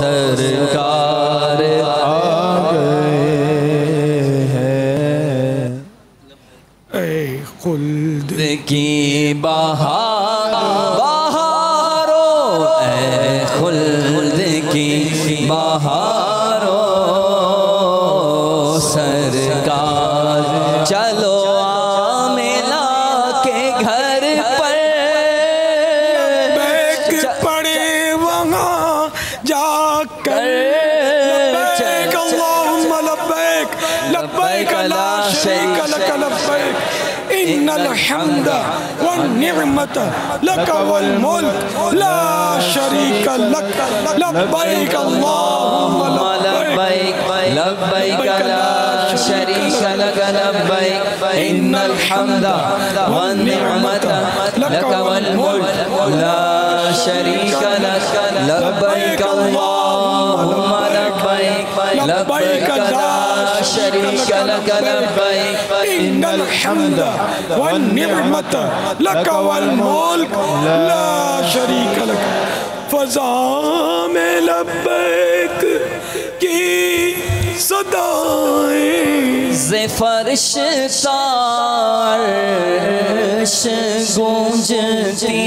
سرکار آ گئے ہیں، اے خلد کی بہار بہارو، اے خلد کی بہارو سرکار، چلو عاملہ کے گھر پر، لبیک پڑے وہاں جا کر، لبیک اللہم لبیک، لبیک لا شریک لک لبیک، ان الحمد والنعمت لک والملک لا شریک لک، لبیک اللہم لبیک، لبیک لا شریک لک لبیک، ان الحمد والنعمت لک والملک لا شریک لک، لبیک اللہم لبیک، لبیک لا شریک لک لبیک، ان الحمد والنعمت لک والملک لا شریک لک۔ فضا میں لبیک کی صدائیں، ز فرش عرش گونجتی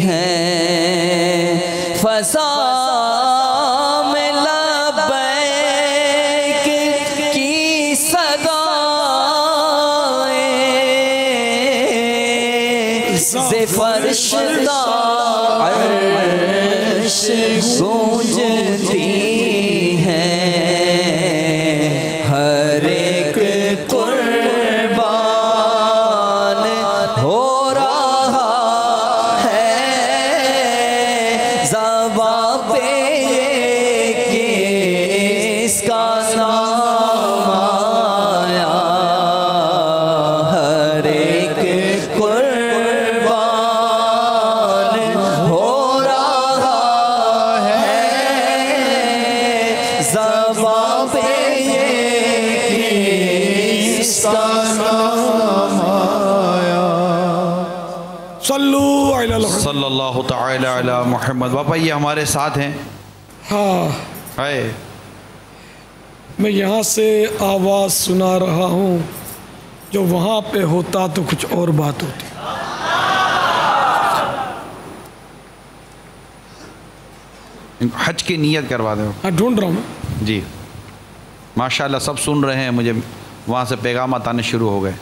ہیں، فضا میں لبیک کی صدائیں، ز فرش عرش گونجتی ہیں، ہر ایک قربان ہو رہا ہے، زباں پہ کس کا نام آیا، ہر ایک قربان ہو رہا ہے، زباں پہ کس کا نام آیا۔ صلو علی الحمد۔ صلی اللہ تعالی علی محمد۔ باپا یہ ہمارے ساتھ ہیں، ہاں آئے میں یہاں سے آواز سنا رہا ہوں، جو وہاں پہ ہوتا تو کچھ اور بات ہوتی۔ حج کی نیت کروا دیں۔ ہاں ڈھونڈ رہا ہوں میں۔ جی ماشاءاللہ سب سن رہے ہیں، مجھے وہاں سے پیغامات آنے شروع ہو گئے۔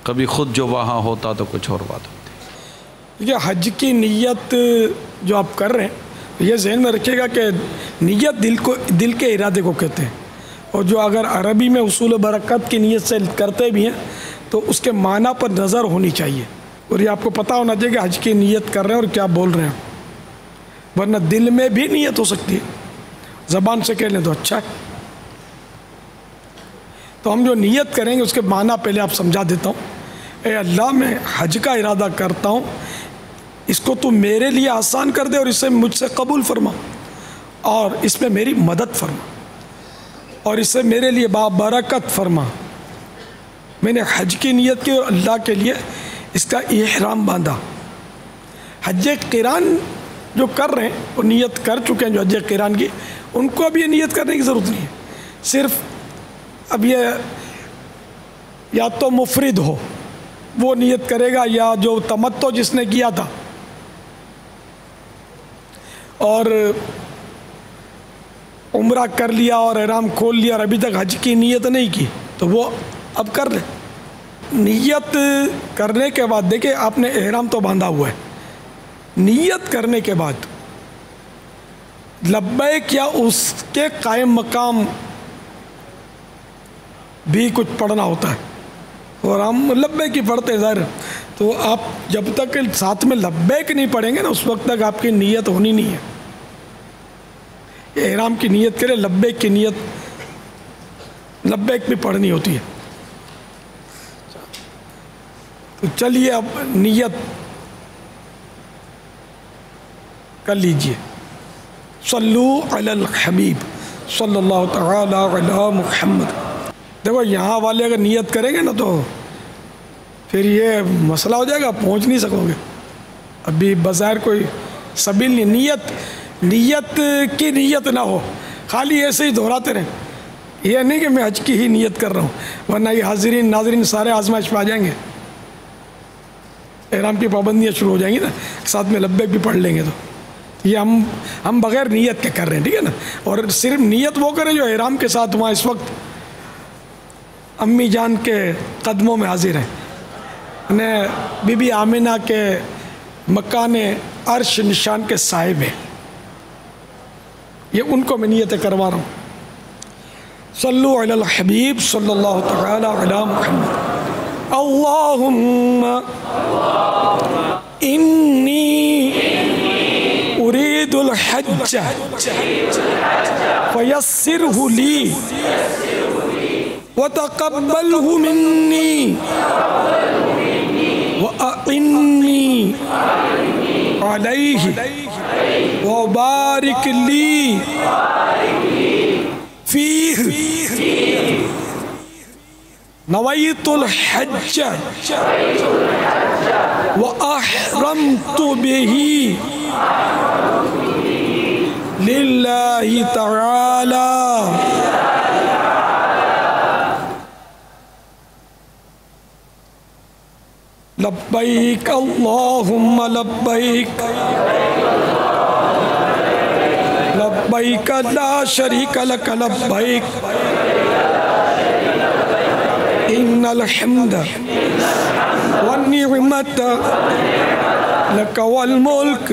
کبھی خود جو وہاں ہوتا تو کچھ اور بات ہوتی۔ یہ حج کی نیت جو آپ کر رہے ہیں، یہ ذہن میں رکھیے گا کہ نیت دل کے ارادے کو کہتے ہیں، اور جو اگر عربی میں اصول برکت کی نیت سے کرتے بھی ہیں تو اس کے معنی پر نظر ہونی چاہیے، اور یہ آپ کو پتہ ہونا چاہیے کہ حج کی نیت کر رہے ہیں اور کیا بول رہے ہیں، ورنہ دل میں بھی نیت ہو سکتی ہے، زبان سے کہہ لیں تو اچھا ہے۔ تو ہم جو نیت کریں گے اس کے معنی پہلے آپ سمجھا دیتا ہوں۔ اے اللہ میں حج کا ارادہ کرتا ہوں، اس کو تو میرے لیے آسان کر دے اور اسے مجھ سے قبول فرما، اور اس میں میری مدد فرما، اور اسے میرے لیے بابرکت فرما۔ میں نے حج کی نیت کی اور اللہ کے لیے اس کا احرام باندھا۔ حج قران جو کر رہے ہیں وہ نیت کر چکے ہیں، جو حج قران کی، ان کو اب یہ نیت کرنے کی ضرورت نہیں ہے، صرف اب یہ یا تو مفرد ہو وہ نیت کرے گا، یا جو تمتع جس نے کیا تھا اور عمرہ کر لیا اور احرام کھول لیا اور ابھی تک حج کی نیت نہیں کی تو وہ اب کر لے۔ نیت کرنے کے بعد دیکھیں آپ نے احرام تو باندھا ہوا ہے، نیت کرنے کے بعد لبیک یا اس کے قائم مقام بھی کچھ پڑھنا ہوتا ہے، اور ہم لبیک ہی پڑھتے ہیں ظاہر، تو آپ جب تک ساتھ میں لبیک نہیں پڑھیں گے نا اس وقت تک آپ کی نیت ہونی نہیں ہے۔ احرام کی نیت کرے، لبیک کی نیت لبیک بھی پڑھنی ہوتی ہے۔ تو چلیے اب نیت کر لیجئے۔ صلو علی الحبیب صلی اللہ تعالی علی محمد۔ دیکھو یہاں والے اگر نیت کریں گے نا تو پھر یہ مسئلہ ہو جائے گا، پہنچ نہیں سکو گے۔ ابھی بظاہر کوئی سبیل نیت کی نیت نہ ہو، خالی ایسے ہی دہراتے رہیں، یہ نہیں کہ میں حج کی ہی نیت کر رہا ہوں، ورنہ یہ حاضرین ناظرین سارے آزمائش پہ آ جائیں گے، احرام کی پابندیاں شروع ہو جائیں گی نا، ساتھ میں لبیک بھی پڑھ لیں گے، تو یہ ہم بغیر نیت کے کر رہے ہیں، ٹھیک ہے نا. اور صرف نیت وہ کریں جو احرام کے ساتھ وہاں اس وقت امی جان کے قدموں میں حاضر ہیں، بی بی آمنہ کے مکان عرش نشان کے صاحب ہیں، یہ ان کو میں نیتیں کروا رہا ہوں. صلو علی الحبیب صلی اللہ تعالی علی محمد. اللہم انی اريد الحج فيسره لي وتقبله مني وأعني عليه وبارك لي فيه. نويت الحج وأحرمت به لله تعالى. لبيك اللهم لبيك لبيك لا شريك لك لبيك إن الحمد والنعمة لك والملك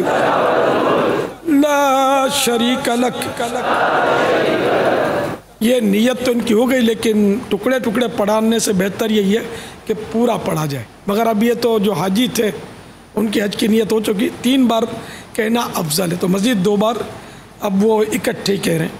لا شریک لک. یہ نیت تو ان کی ہو گئی، لیکن ٹکڑے ٹکڑے پڑھانے سے بہتر یہی ہے کہ پورا پڑھا جائے. مگر اب یہ تو جو حاجی تھے ان کی حج کی نیت ہو چکی، 3 بار کہنا افضل ہے، تو مزید 2 بار اب وہ اکٹھے کہہ رہے ہیں.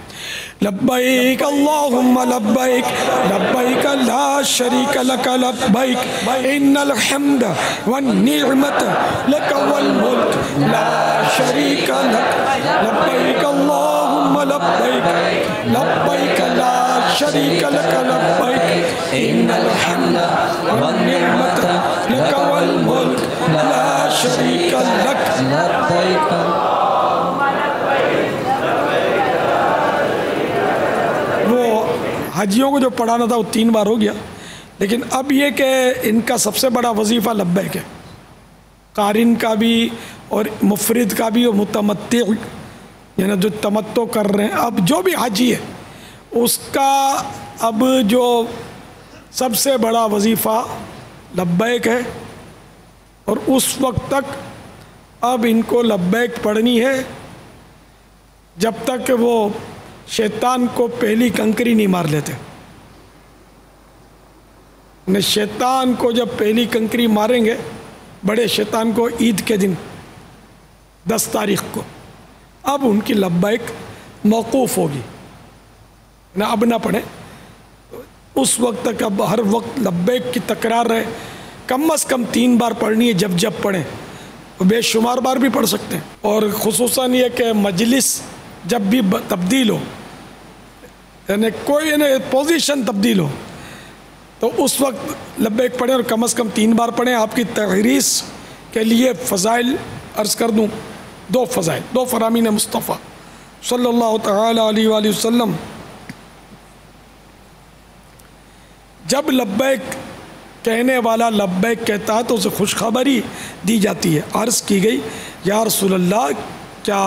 لبیک اللہم لبیک لبیک لا شریک لک لبیک ان الحمد والنعمت لک والملک لا شریک لک. لبیک اللہم لبیک لبیک لا شریک لک لبیک ان الحمد والنعمت لک والملک لا شریک لک. حجیوں کو جو پڑھانا تھا وہ 3 بار ہو گیا، لیکن اب یہ کہ ان کا سب سے بڑا وظیفہ لبیک ہے، قارن کا بھی اور مفرد کا بھی اور متمتع، یعنی جو تمتع کر رہے ہیں. اب جو بھی حاجی ہے اس کا اب جو سب سے بڑا وظیفہ لبیک ہے، اور اس وقت تک اب ان کو لبیک پڑھنی ہے جب تک وہ شیطان کو پہلی کنکری نہیں مار لیتے. شیطان کو جب پہلی کنکری ماریں گے، بڑے شیطان کو عید کے دن 10 تاریخ کو، اب ان کی لبیک موقوف ہوگی، نہ اب نہ پڑھیں. اس وقت تک اب ہر وقت لبیک کی تکرار رہے، کم از کم 3 بار پڑھنی ہے، جب پڑھیں، بے شمار بار بھی پڑھ سکتے ہیں. اور خصوصاً یہ کہ مجلس جب بھی تبدیل ہو، یعنی کوئی پوزیشن تبدیل ہو، تو اس وقت لبیک پڑھیں اور کم از کم 3 بار پڑھیں. آپ کی تحریص کے لیے فضائل عرض کر دوں، 2 فضائل، 2 فرامین مصطفیٰ صلی اللہ تعالی علیہ وآلہ وسلم. جب لبیک کہنے والا لبیک کہتا ہے تو اسے خوشخبری دی جاتی ہے. عرض کی گئی یا رسول اللہ کیا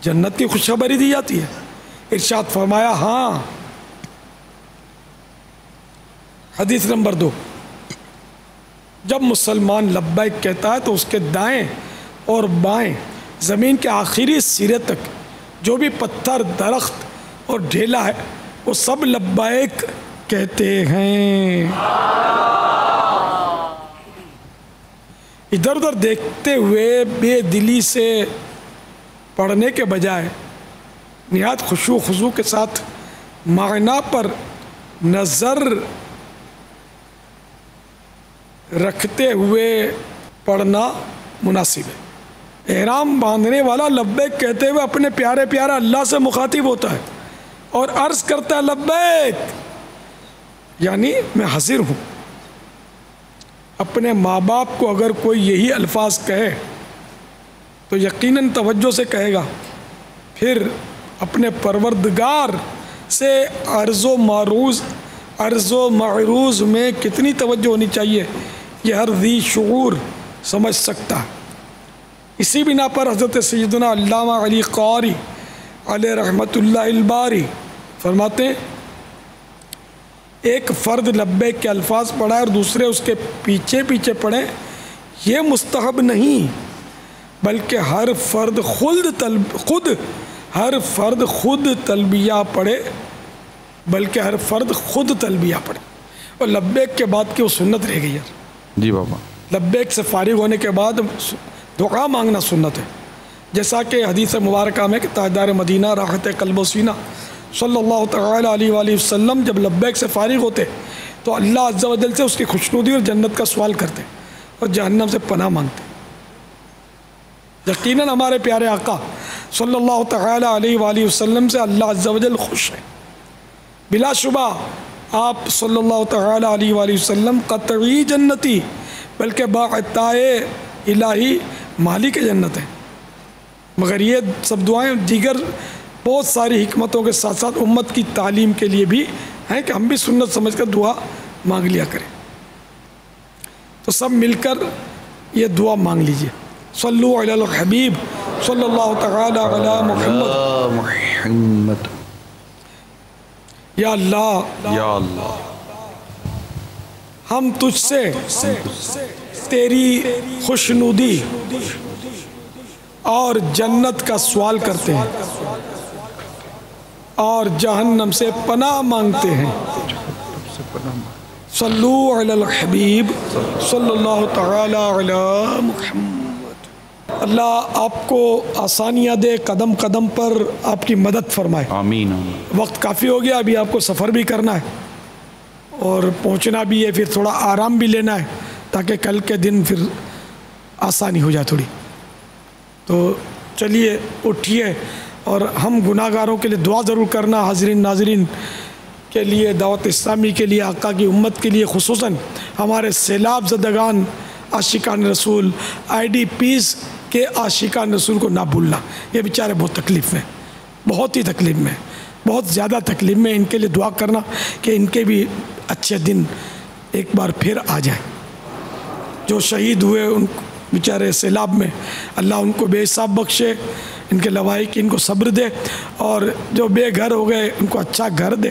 جنت کی خوشخبری دی جاتی ہے؟ ارشاد فرمایا ہاں. حدیث نمبر 2، جب مسلمان لبیک کہتا ہے تو اس کے دائیں اور بائیں زمین کے آخری سرے تک جو بھی پتھر، درخت اور ڈھیلا ہے وہ سب لبیک کہتے ہیں. ادھر ادھر دیکھتے ہوئے بے دلی سے پڑھنے کے بجائے نہایت خشوع و خضوع کے ساتھ معنی پر نظر رکھتے ہوئے پڑھنا مناسب ہے. احرام باندھنے والا لبیک کہتے ہوئے اپنے پیارے پیارے اللہ سے مخاطب ہوتا ہے اور عرض کرتا ہے لبیک، یعنی میں حاضر ہوں. اپنے ماں باپ کو اگر کوئی یہی الفاظ کہے تو یقیناً توجہ سے کہے گا، پھر اپنے پروردگار سے عرض و معروض میں کتنی توجہ ہونی چاہیے یہ ہر ذی شعور سمجھ سکتا ہے۔ اسی بنا پر حضرت سیدنا علامہ علی قاری علیہ رحمۃ اللہ الباری فرماتے ہیں، ایک فرد لبیک کے الفاظ پڑھائے اور دوسرے اس کے پیچھے پیچھے پڑھیں، یہ مستحب نہیں، بلکہ ہر فرد خود تلبیہ پڑھے، بلکہ ہر فرد خود تلبیہ پڑھے۔ اور لبیک کے بعد کی وہ سنت رہ گئی یار، جی بابا، لبیک سے فارغ ہونے کے بعد دعا مانگنا سنت ہے، جیسا کہ حدیث مبارکہ میں کہ تاجدار مدینہ راحت قلب و سینہ صلی اللہ تعالی علیہ وآلہ وسلم جب لبیک سے فارغ ہوتے تو اللہ عز و جل سے اس کی خوشنودی اور جنت کا سوال کرتے اور جہنم سے پناہ مانگتے۔ یقیناً ہمارے پیارے آقا صلی اللہ تعالی علیہ وآلہ وسلم سے اللہ عز و جل خوش ہے، بلا شبہ آپ صلی اللہ تعالی علیہ وآلہ وسلم قطعی جنتی بلکہ باعطائے الہی مالک جنت ہیں، مگر یہ سب دعائیں دیگر بہت ساری حکمتوں کے ساتھ ساتھ امت کی تعلیم کے لیے بھی ہیں کہ ہم بھی سنت سمجھ کر دعا مانگ لیا کریں۔ تو سب مل کر یہ دعا مانگ لیجئے، صلو علی الحبیب صلی اللہ تعالی علی محمد۔ یا اللہ یا اللہ، ہم تجھ سے تیری خوشنودی اور جنت کا سوال کرتے ہیں اور جہنم سے پناہ مانگتے ہیں۔ صلو علی الحبیب صلی اللہ تعالی علی محمد۔ اللہ آپ کو آسانیاں دے، قدم قدم پر آپ کی مدد فرمائے۔ آمین آمین۔ وقت کافی ہو گیا، ابھی آپ کو سفر بھی کرنا ہے اور پہنچنا بھی ہے، پھر تھوڑا آرام بھی لینا ہے تاکہ کل کے دن پھر آسانی ہو جائے تھوڑی۔ تو چلیے اٹھیے اور ہم گناہ گاروں کے لیے دعا ضرور کرنا، حاضرین ناظرین کے لیے، دعوت اسلامی کے لیے، آقا کی امت کے لیے، خصوصاً ہمارے سیلاب زدگان عاشقان رسول IDPs کے عاشقان رسول کو نہ بھولنا، یہ بیچارے بہت تکلیف میں، بہت ہی تکلیف میں، بہت زیادہ تکلیف میں، ان کے لیے دعا کرنا کہ ان کے بھی اچھے دن ایک بار پھر آ جائیں۔ جو شہید ہوئے ان بیچارے سیلاب میں، اللہ ان کو بے حساب بخشے، ان کے لوائق ان کو صبر دے، اور جو بے گھر ہو گئے ان کو اچھا گھر دے،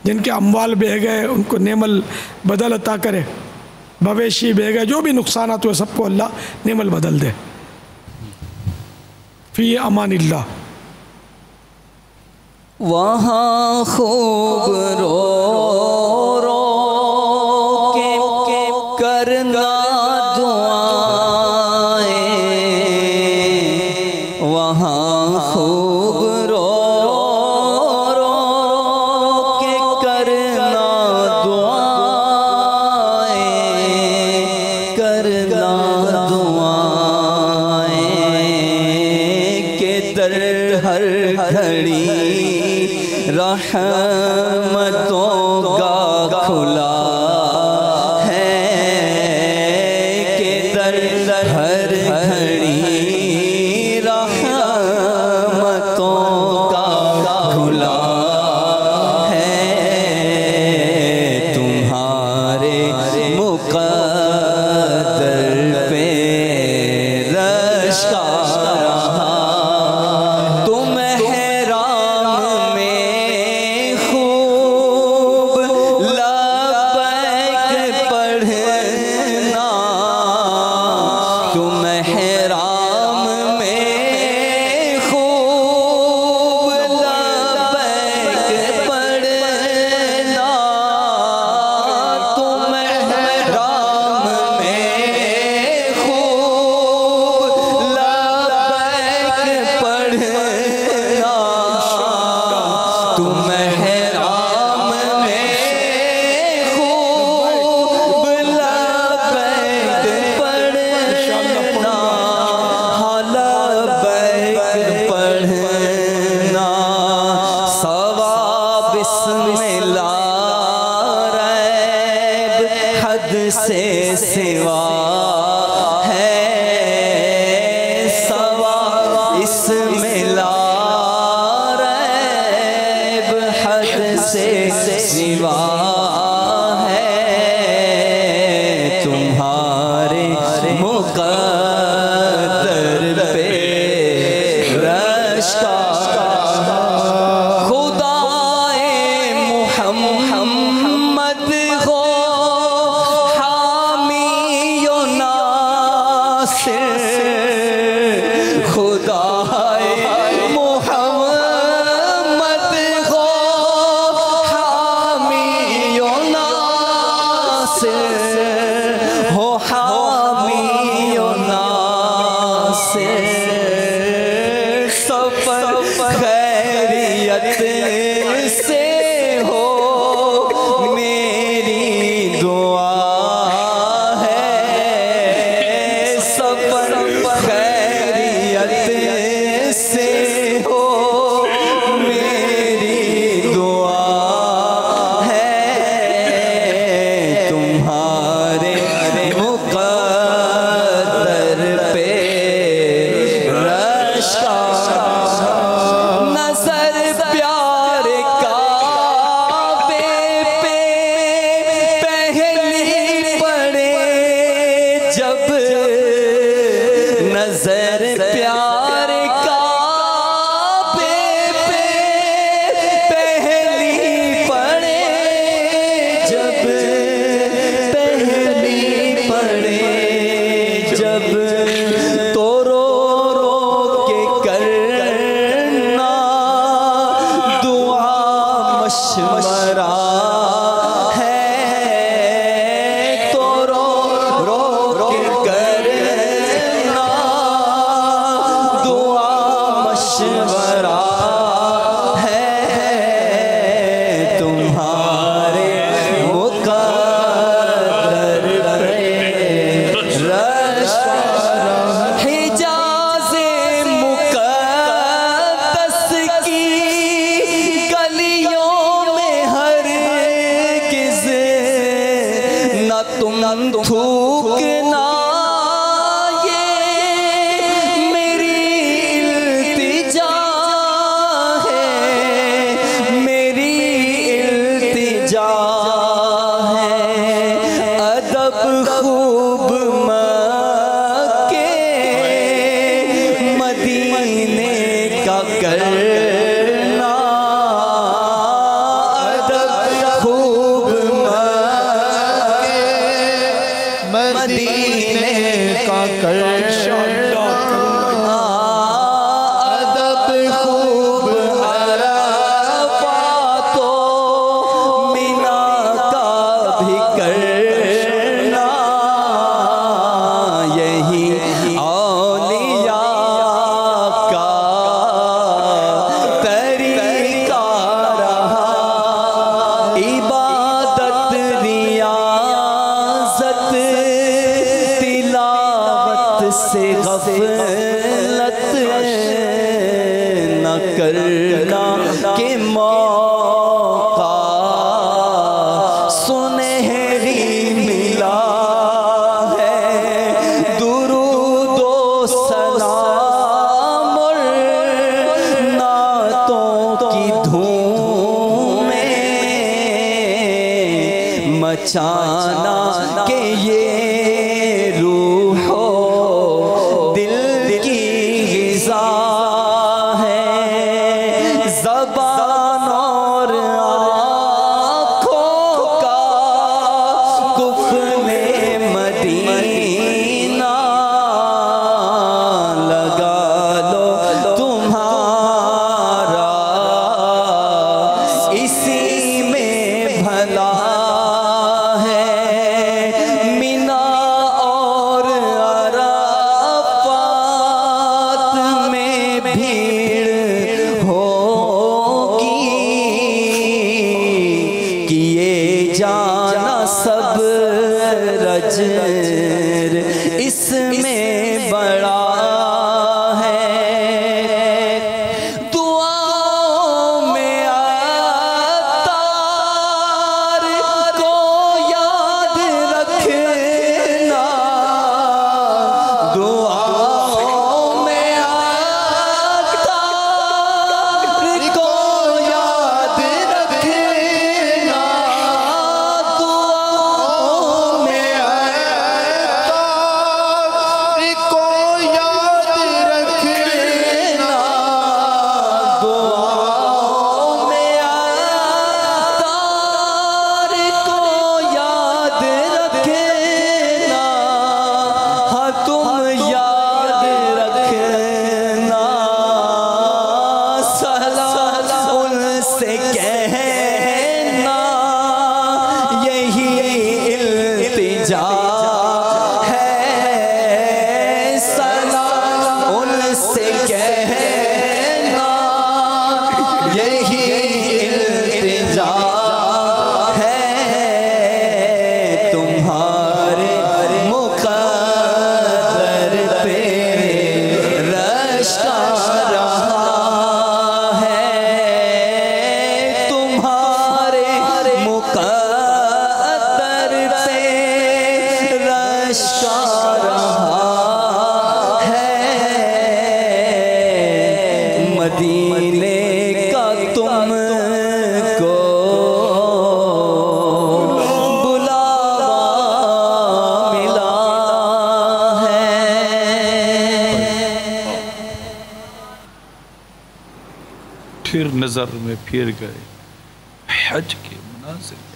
جن کے اموال بہہ گئے ان کو نعم البدل عطا کرے، مویشی بہہ گئے، جو بھی نقصانات ہوئے سب کو اللہ نعم البدل دے۔ فی امان اللہ۔ وہاں خوب رو رو کے کرنا دعائیں، وہاں خوب رو رو کے کرنا دعائیں، کرنا دعائیں کہ در ہر گھڑی رحمتوں کا کھلا ہے، کہ در ہر گھڑی رحمتوں کا کھلا ہے، تمہارے مقدر پہ رش کا رہا، تم احرام میں خوب میں لا ریب حد سے سوا ہے تمہارے مقدر پہ رش کا خدائے محمد ہو حامی و ناصر خدائے محمد ہو حامی و ناصر ہو حامی و ناصر سفر خیریت سے ہو میری دعا ہے سفر خیریت سے ہو میری دعا ہے تمہارے مقدر پہ رش کا نظر پیار کعبے پہ پہلی پڑے جب نظر پیار کعبے پہ پہلی پڑے جب پہلی پڑے جب تو رو رو کے کرنا دعا مشورہ ہے تو رو رو کے کرنا دعا مشورہ ہے تمہارے مقدر پہ رش حجاز مقدس کی گلیوں میں ہرگز نہ تم تھوکنا یہ میری التجا ہے میری التجا ہے ادب خوب مکے مدینے کا کرنا ادب خوب مدینے کا کرنا ادب خوب عرفات و مینا کا بھی کرنا یہی اولیاء کا طریقہ رہا عبادت ریاضت تلاوت سے غفلت نہ کرنا کہ موقع سنہری ملا ہے درود و سلام اور نعتوں کی دھوم میں مچانا کہ یہ روح و دل کی غذا ہے زبان اور آنکھوں کا کفن مدینہ لگا لو تمہارا اسی میں بھلا ہے مینا اور عرفات میں بھیڑ ہوگی کیے جانا سب رجر اس میں بڑا ہے دعاؤں میں عطار کو یاد رکھنا دعاؤں میں عطار کہنا یہی التجا ہے تمہارے مقدر پہ رش کا رہا ہے تمہارے مقدر پہ رش کا رہا ہے مدینے کا تم کو بلاوا ملا ہے پھر نظر میں پھر گئے حج کے مناظر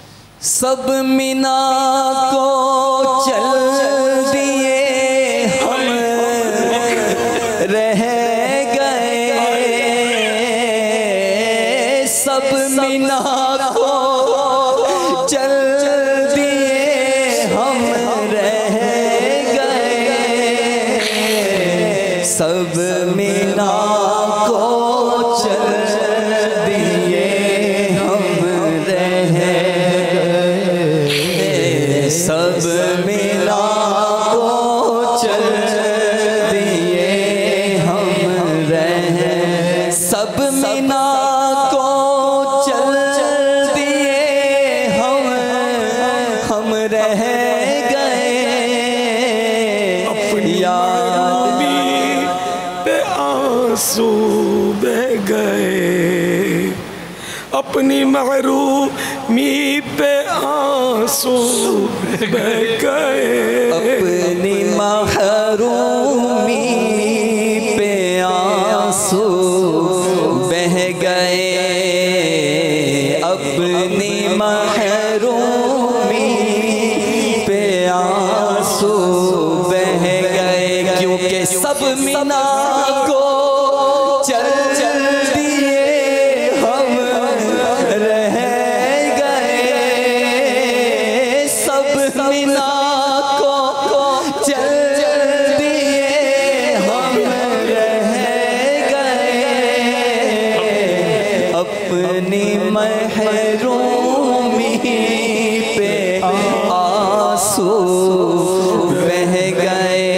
سب مینا کو چل دیے ہم رہ گئے سب مینا کو چل دیے ہم رہ گئے سب مینا کو چل دیے ہم رہ سب مینا کو چل دیے ہم رہ سب مینا کو چل دیے ہم رہ گئے اپنی پہ آنسو بہ گئے اپنی محرومی پہ آنسو بہ گئے اپنی محرومی پہ آنسو بہ گئے اپنی محرومی پہ آنسو بہ گئے کیونکہ سب مینا کو چل دیے ہم رہ گئے سب مینا کو چل دیے ہم رہ گئے اپنی محرومی پہ آنسو بہ گئے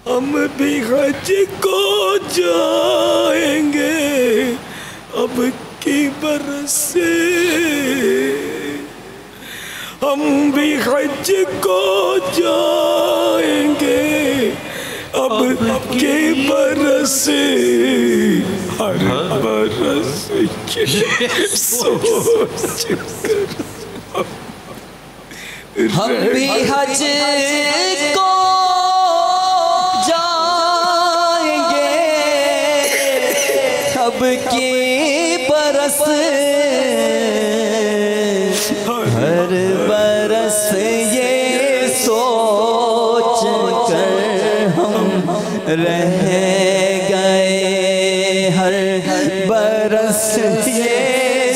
ہم بھی حج کو جائیں گے اب کی برس سے ہم بھی حج کو جائیں گے اب کی برس سے ہر برس سوچ کر ہم بھی حج کو جائیں گے اب کی برس ہر برس یہ سوچ کر ہم رہ گئے ہر برس یہ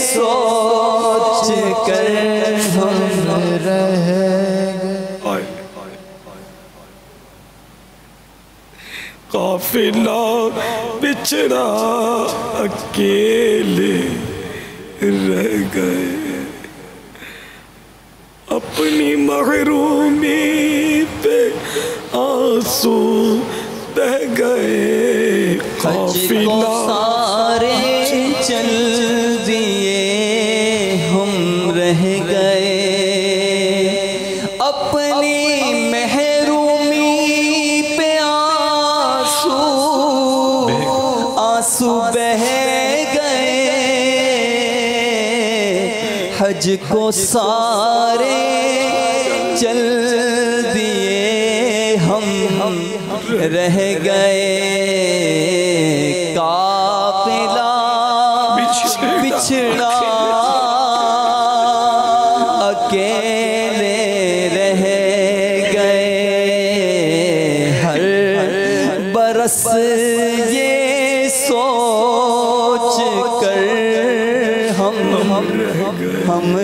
سوچ کر ہم رہ قافلہ بچھڑا اکیلے رہ گئے اپنی محرومی پہ آنسو بہ گئے حج کو سارے چل دیے ہم رہ گئے اپنی محرومی پہ آنسو بہ گئے حج کو سارے چل دیے ہم رہ گئے قافلہ بچھڑا اکیلے رہ گئے ہر برس یہ سوچ کر ہم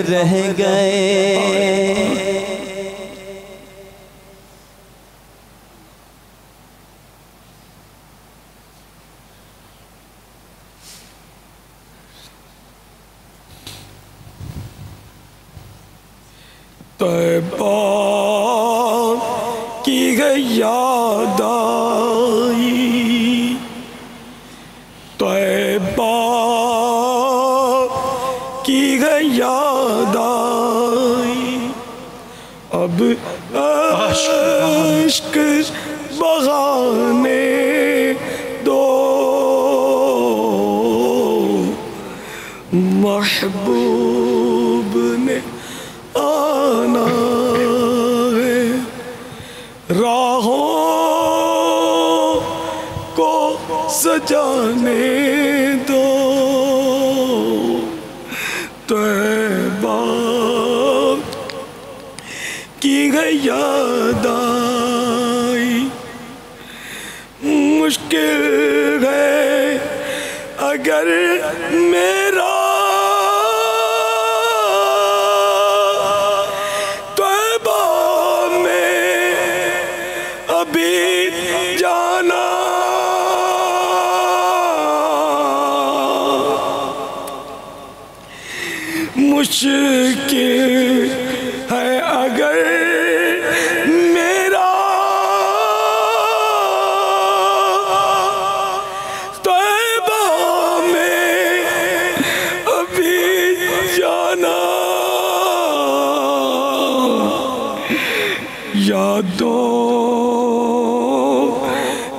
رہ گئے طیبہ کی گئی یاد آئی، طیبہ کی گئی یاد آئی، اب عشق بہانے دو محبوب نے آنا ہے، راہوں کو سجانے دو، طیبہ کی گئی یاد آئی، مشکل ہے اگر میرا طیبہ میں ابھی جانا، مشکل ہے اگر میرا طیبہ میں ابھی جانا، یادوں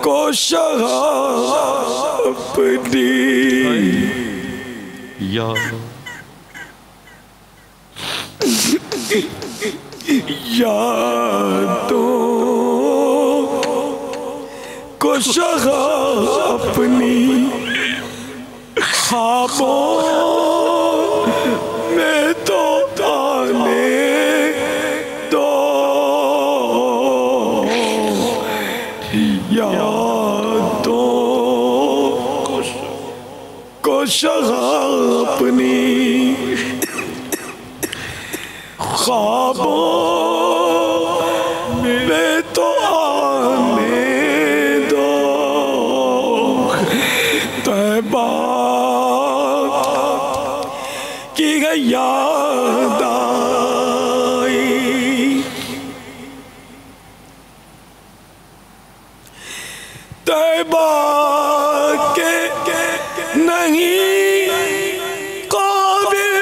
کو شغاف اپنی یادوں کو شغاف اپنی، خوابوں میں تو آنے دو، یادوں کو شغاف اپنی، خوابوں میں تو آنے دو، طیبہ کی گئی یاد آئی، طیبہ کے نہیں قابل،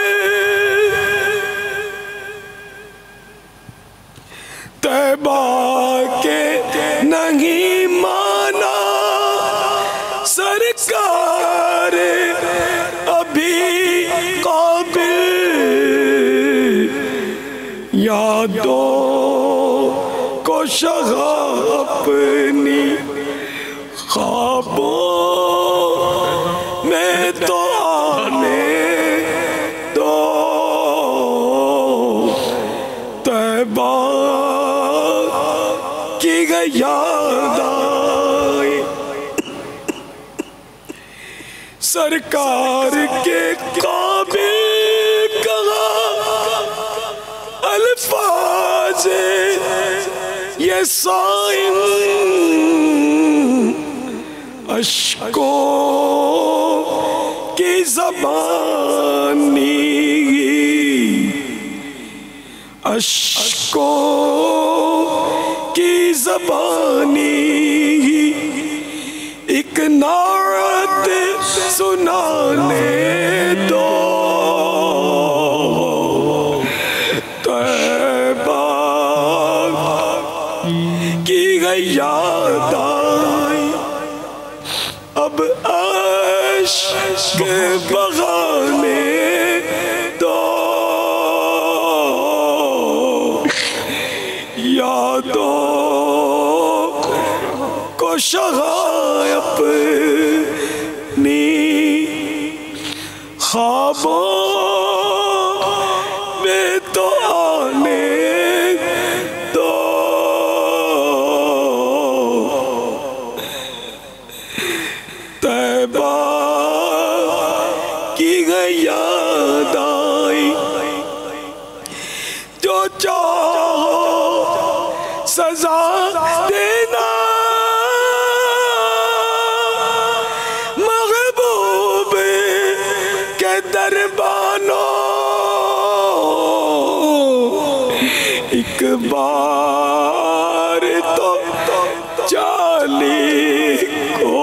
طیبہ کے نہیں مانا سرکار ابھی قابل، یادوں کو شغاف اپنی، خوابوں میں تو آنے دو، طیبہ کی گئی یاد آئی، سرکار کے قابل کہا الفاظ یہ صائم، اشکوں کی زبانی، اشکوں کی زبانی، ایک نعت سنانے دو، طیبہ کی گئی یاد آئی، اب عشق بہانے دو، یادوں کو شغاف اپنی، خوابوں میں تو آنے دو، طیبہ کی گئی یاد آئی، جو چاہو سزا دینا، محبوب کے دربانوں بار تو جالی کو،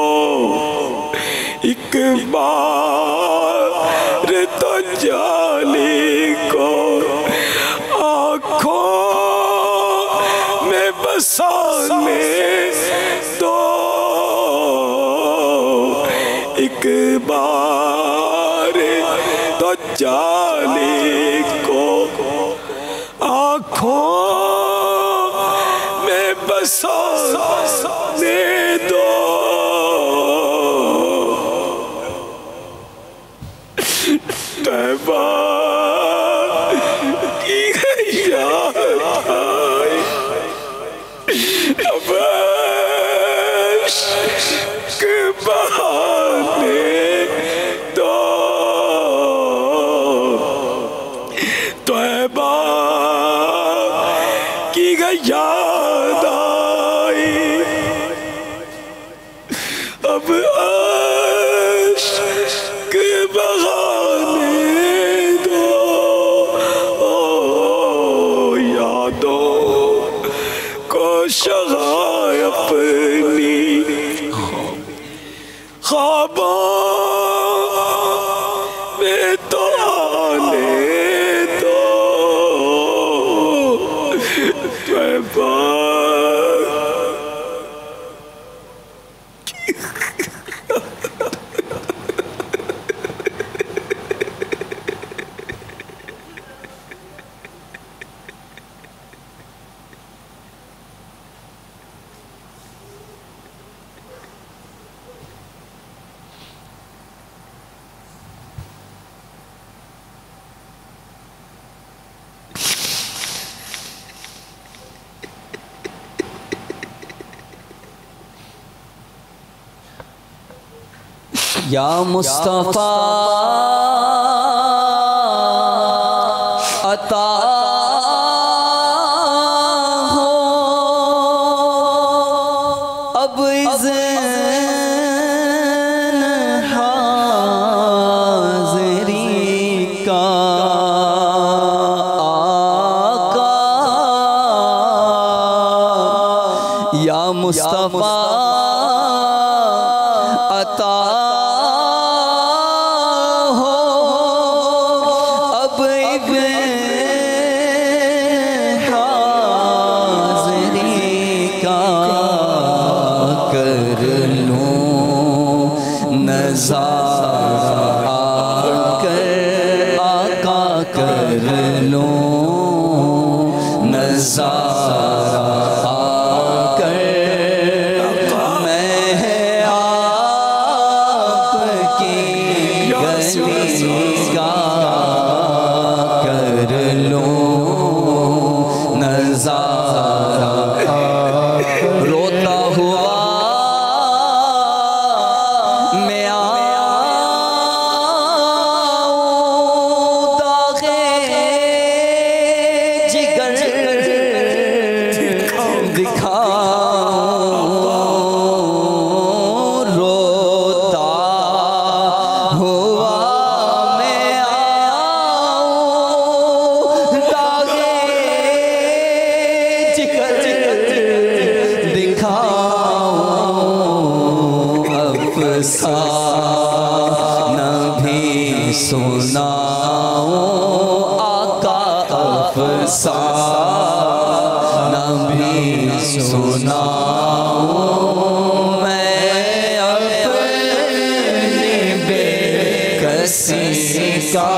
ایک بار تو جالی کو آنکھوں میں بسانے دو، ایک بار تو جالی کو آنکھوں میں بسانے دو، طیبہ کی یاد آئی، اب عشق بہانے دو، طیبہ کی یاد آئی، اب عشق بہانے دو، یادوں کو شغائے اپنی خوابوں میں تو آنے دو، طیبہ یا مصطفیٰ عطا ہو اب اذن حاضری کا، آقا یا مصطفیٰ عطا افسانہ بھی سناؤں میں اپنی بے کسی کا،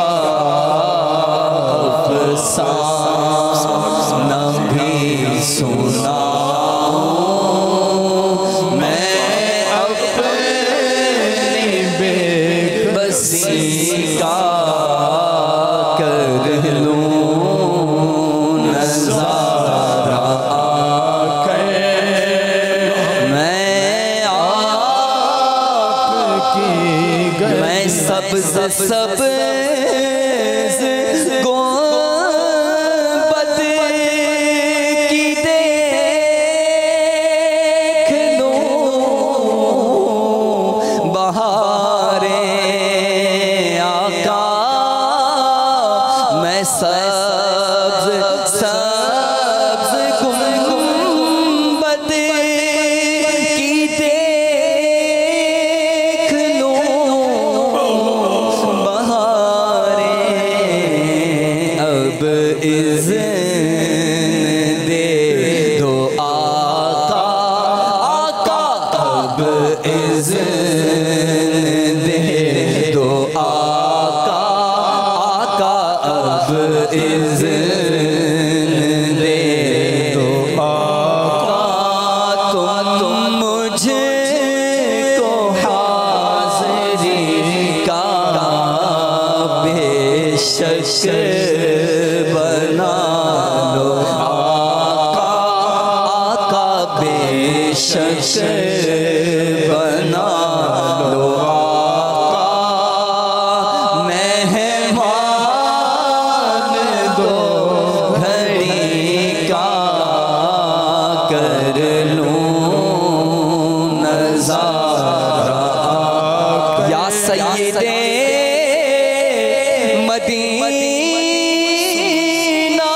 افسانہ بھی سناؤں میں اپنی بے کسی کا، کر لوں سبز گنبد کی دیکھ لوں بہاریں آقا، میں سبز مجھ کو حاضری کا بے شک بنا لو آقا، آقا بے شک بنا لو آقا، مہمان دو گھڑی کا کر لوں نظارہ یا سید مدینہ،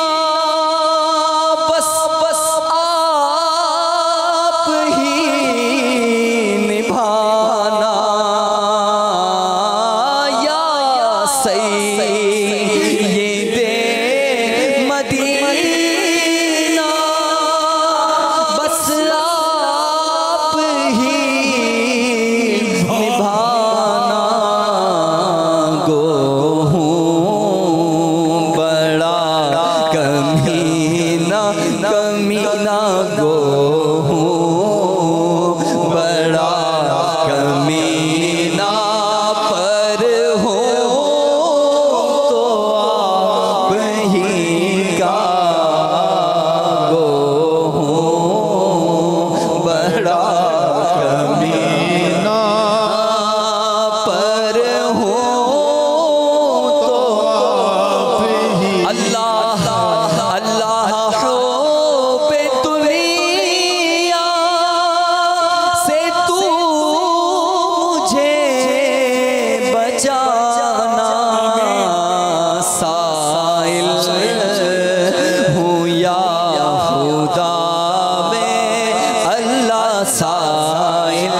بس بس آپ ہی نبھانا یا سید مدینہ، بس آپ ہی نبھانا، گو ہوں بڑا کمینہ، کمینہ گو ہوں بڑا کمینہ، پر ہو تو آپ ہی کا، گو ہوں بڑا کمینہ، پر ہو تو آپ ہی، اللہ اللہ حب دنیا سے تو مجھے بچانا، سائل ہوں یا خدا میں اللہ، سائل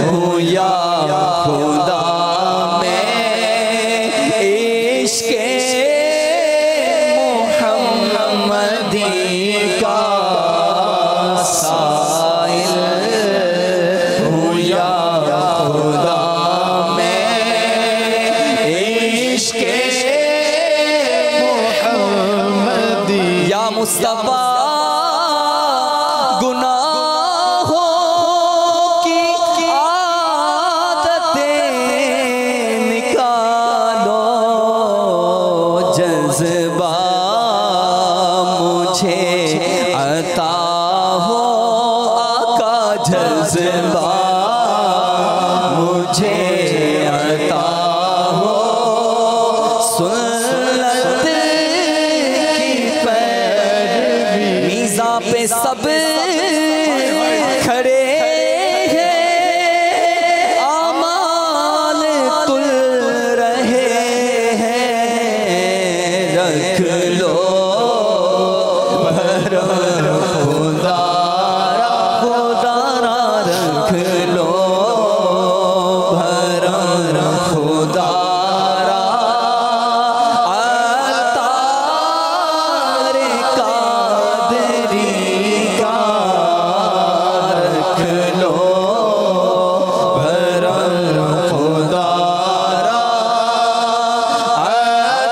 ہوں یا خدا میں عشق محمدی کا، سائل ہوں یا خدا میں عشق محمدی، یا مصطفیٰ گناہوں کی عادتیں نکالو، جذبہ مجھے عطا ہو آقا، جذبہ مجھے عطا ہو، سنت کی پیروی، میزاں پہ سب کھڑے ہیں، اعمال تل رہے ہیں، رکھ لو بھرم خدا را، خدا را رکھ لو بھرم خدا را، عطار قادری کا رکھ لو بھرم خدا را،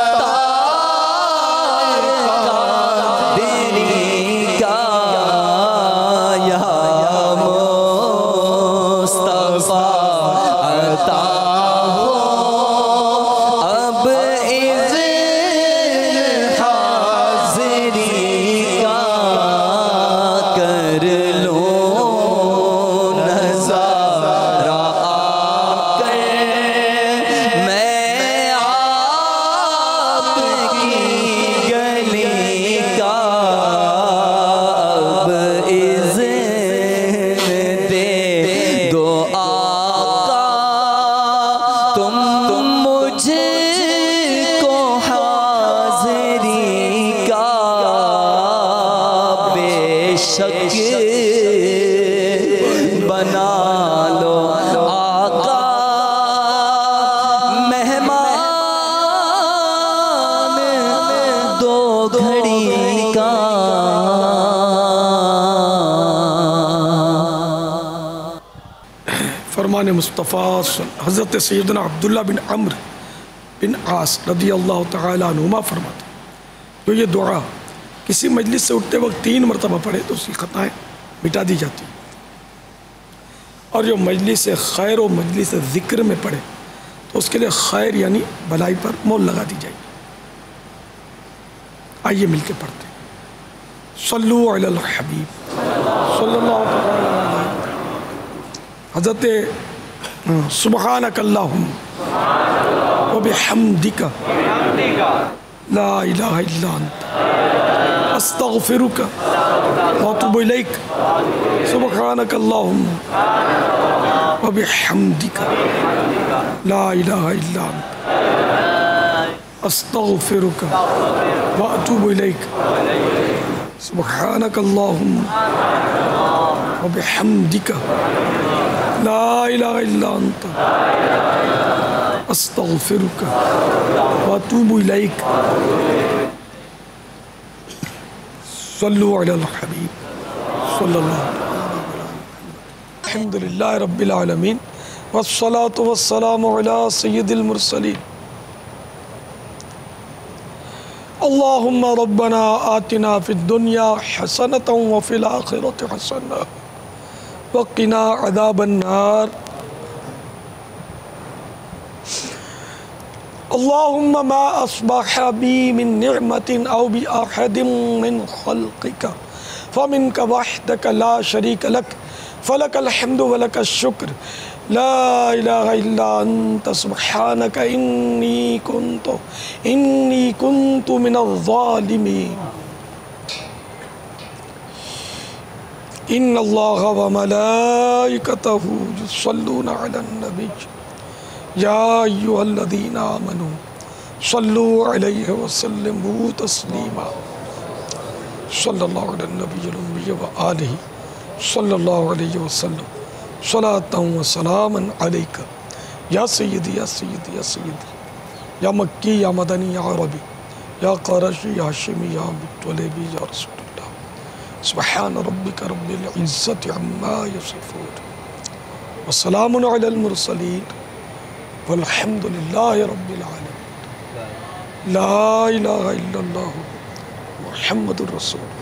عطار قادری کا، یا مصطفیٰ عطا ہو اب اذن حاضری کا، کر لوں نظارہ آ کر میں آپ کی گلی کا، اب اذن دے دو آقا، تم مجھ کو حاضری کا بے شک بنا لو آقا، مہمان دو گھڑی کا، فرمان مصطفیٰ حضرت سیدنا عبداللہ بن عمرو بن عاص رضی اللہ تعالیٰ عنہما فرماتے ہیں، جو یہ دعا کسی مجلس سے اٹھتے وقت 3 مرتبہ پڑھے تو اس کی خطائیں مٹا دی جاتی ہیں۔ اور جو مجلس خیر و مجلس ذکر میں پڑھے تو اس کے لیے خیر یعنی بھلائی پر مول لگا دی جائے گی۔ آئیے مل کے پڑھتے ہیں۔ صلو علی الحبیب صلی اللہ تعالی علیہ۔ حضرت سبحانک اللہم وبحمدک لا الہ الا انت استغفرک واتوب الیک۔ سبحانک اللہم وبحمدک لا الہ الا انت استغفرک واتوب الیک۔ سبحانک اللہم وبحمدک لا الہ الا انت استغفرک واتوب الیک۔ صلو علی الحبیب صلی اللہ علیہ وسلم۔ الحمدللہ رب العالمین والصلاة والسلام علی سید المرسلین۔ اللہم ربنا آتنا فی الدنیا حسنۃ وفی الآخرۃ حسنۃ وقنا عذاب النار۔ اللہم ما اصبح بی من نعمت او بأحد من خلقک فمنک وحدک لا شریک لک فلک الحمد ولک الشکر لا الہ الا انت سبحانک انی کنت من الظالمین۔ ان اللہ وملائکتہ یصلون علی النبی یا ایھا الذین آمنوا صلوا علیہ وسلموا تسلیما۔ صلی اللہ علی النبی الأمی وآلہ صلی اللہ علیہ وسلم صلاۃ و سلاما علیک یا سیدی یا سیدی یا سیدی یا مکی یا مدنی یا عربی یا قرشی یا ہاشمی یا مطلبی یا رسول اللہ۔ سبحان ربک رب العزت عما یصفون وسلام علی المرسلین والحمد للہ رب العالمین۔ لا الہ الا اللہ محمد الرسول۔